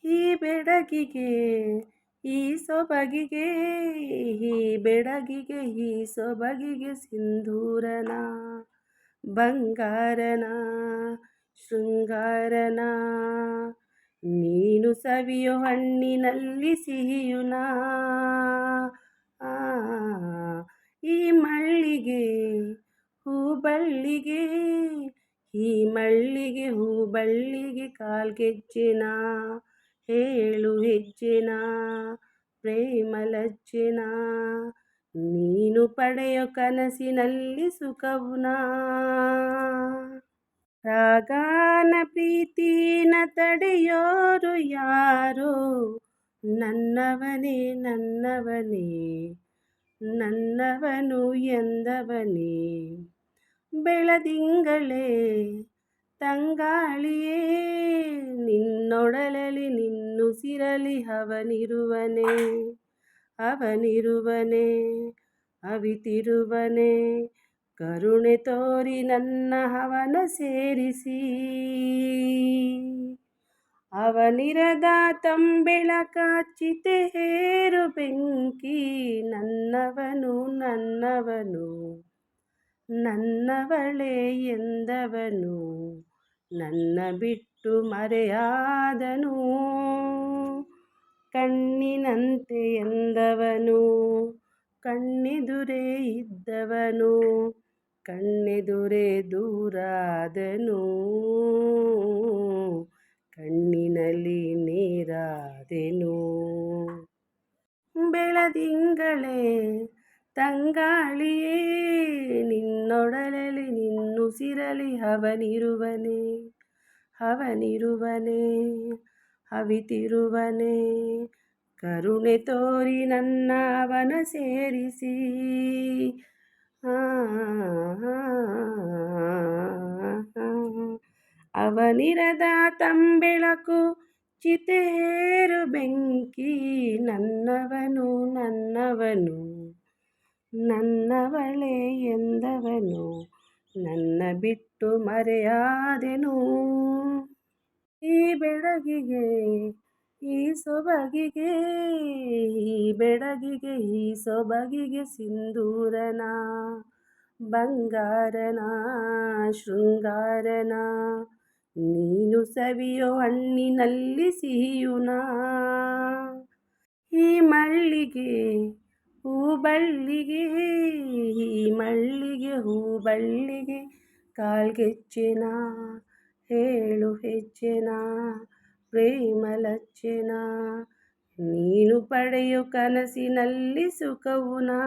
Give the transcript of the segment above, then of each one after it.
ಈ ಬೆಡಗಿಗೆ ಈ ಸೊಬಗಿಗೆ ಈ ಬೆಡಗಿಗೆ ಈ ಸೊಬಗಿಗೆ ಸಿಂಧೂರನ ಬಂಗಾರನ ಶೃಂಗಾರನ ನೀನು ಸವಿಯೋ ಹಣ್ಣಿನಲ್ಲಿ ಸಿಹಿಯುನ ಈ ಮಳ್ಳಿಗೆ ಹೂಬಳ್ಳಿಗೆ ಈ ಮಳ್ಳಿಗೆ ಹೂಬಳ್ಳಿಗೆ ಕಾಲ್ಗೆಜ್ಜೆನ ಹೇಳು ಹೆಜ್ಜೆನ ಪ್ರೇಮ ಲಜ್ಜೆನ ನೀನು ಪಡೆಯೋ ಕನಸಿನಲ್ಲಿ ಸುಖವುನಾ ರಾಗಾನ ಪ್ರೀತಿನ ತಡೆಯೋರು ಯಾರೋ ನನ್ನವನೇ ನನ್ನವನೇ ನನ್ನವನು ಎಂದವನೇ ಬೆಳದಿಂಗಳೇ ತಂಗಾಳಿಯೇ ನಿನ್ನೊಡಲಲಿ ನಿನ್ನುಸಿರಲಿ ಅವನಿರುವನೇ ಅವನಿರುವನೇ ಅವಿತಿರುವನೇ ಕರುಣೆ ತೋರಿ ನನ್ನ ಅವನ ಸೇರಿಸಿ ಅವನಿರದ ತಂಬೆಳಕ ಚಿತೆ ಹೇರು ಬೆಂಕಿ ನನ್ನವನು ನನ್ನವನು ನನ್ನವಳೇ ಎಂದವನು ನನ್ನ ಬಿಟ್ಟು ಮರೆಯಾದನು ಕಣ್ಣಿನಂತೆ ಎಂದವನು ಕಣ್ಣೆದುರೇ ಇದ್ದವನು ಕಣ್ಣೆದುರೇ ದೂರಾದನು ಕಣ್ಣಿನಲ್ಲಿ ನೀರಾದೆನು ಬೆಳದಿಂಗಳೇ ತಂಗಾಳಿಯೇ ನಿನ್ನೊಡಲಲಿ ನಿನ್ನುಸಿರಲಿ ಅವನಿರುವನೇ ಅವನಿರುವನೇ ಅವಿತಿರುವನೇ ಕರುಣೆ ತೋರಿ ನನ್ನ ಅವನ ಸೇರಿಸಿ ಅವನಿರದ ತಂಬೆಳಕು ಚಿತೆಯೇರು ಬೆಂಕಿ ನನ್ನವನು ನನ್ನವನು ನನ್ನವಳೇ ಎಂದವನು ನನ್ನ ಬಿಟ್ಟು ಮರೆಯಾದೆನು ಈ ಬೆಡಗಿಗೆ ಈ ಸೊಬಗಿಗೆ ಈ ಬೆಡಗಿಗೆ ಈ ಸೊಬಗಿಗೆ ಸಿಂಧೂರನ ಬಂಗಾರನ ಶೃಂಗಾರನ ನೀನು ಸವಿಯೋ ಹಣ್ಣಿನಲ್ಲಿ ಸಿಹಿಯುನ ಈ ಮಳ್ಳಿಗೆ ಹೂಬಳ್ಳಿಗೆ ಈ ಮಳ್ಳಿಗೆ ಹೂಬಳ್ಳಿಗೆ ಕಾಲ್ಗೆಜ್ಜೆನ ಹೇಳು ಹೆಜ್ಜೆನ ಪ್ರೇಮ ಲಜ್ಜೆನ ನೀನು ಪಡೆಯೋ ಕನಸಿನಲ್ಲಿ ಸುಖವುನಾ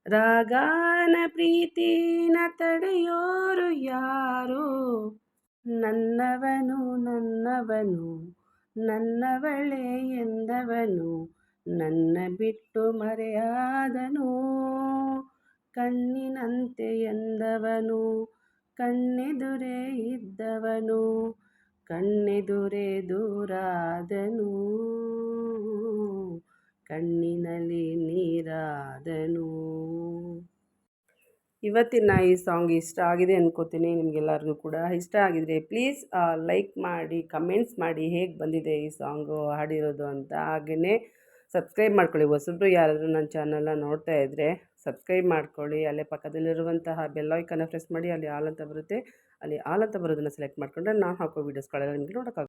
ರಾಗಾನ ಪ್ರೀತಿನ ತಡೆಯೋರು ಯಾರೋ ನನ್ನವನು ನನ್ನವನು ನನ್ನವಳೇ ಎಂದವನು ನನ್ನ ಬಿಟ್ಟು ಮರೆಯಾದನು ಕಣ್ಣಿನಂತೆ ಎಂದವನು ಕಣ್ಣೆದುರೇ ಇದ್ದವನು ಕಣ್ಣೆದುರೇ ದೂರಾದನು ಕಣ್ಣಿನಲ್ಲಿ ನೀರಾದನು. ಇವತ್ತಿನ ಈ ಸಾಂಗ್ ಇಷ್ಟ ಆಗಿದೆ ಅನ್ಕೋತೀನಿ. ನಿಮಗೆಲ್ಲರಿಗೂ ಕೂಡ ಇಷ್ಟ ಆಗಿದರೆ ಪ್ಲೀಸ್ ಲೈಕ್ ಮಾಡಿ, ಕಮೆಂಟ್ಸ್ ಮಾಡಿ ಹೇಗೆ ಬಂದಿದೆ ಈ ಸಾಂಗು ಹಾಡಿರೋದು ಅಂತ. ಹಾಗೆಯೇ ಸಬ್ಸ್ಕ್ರೈಬ್ ಮಾಡ್ಕೊಳ್ಳಿ. ಹೊಸಬ್ರು ಯಾರಾದರೂ ನನ್ನ ಚಾನಲ್ನ ನೋಡ್ತಾ ಇದ್ದರೆ ಸಬ್ಸ್ಕ್ರೈಬ್ ಮಾಡ್ಕೊಳ್ಳಿ. ಅಲ್ಲೇ ಪಕ್ಕದಲ್ಲಿರುವಂತಹ ಬೆಲ್ ಐಕನ್ನ ಪ್ರೆಸ್ ಮಾಡಿ. ಅಲ್ಲಿ ಆಲ್ ಅಂತ ಬರುತ್ತೆ. ಅಲ್ಲಿ ಆಲ್ ಅಂತ ಬರೋದನ್ನು ಸೆಲೆಕ್ಟ್ ಮಾಡಿಕೊಂಡ್ರೆ ನಾನು ಹಾಕೋ ವೀಡಿಯೋಸ್ಗಳೆಲ್ಲ ನಿಮಗೆ ನೋಡೋಕ್ಕಾಗುತ್ತೆ.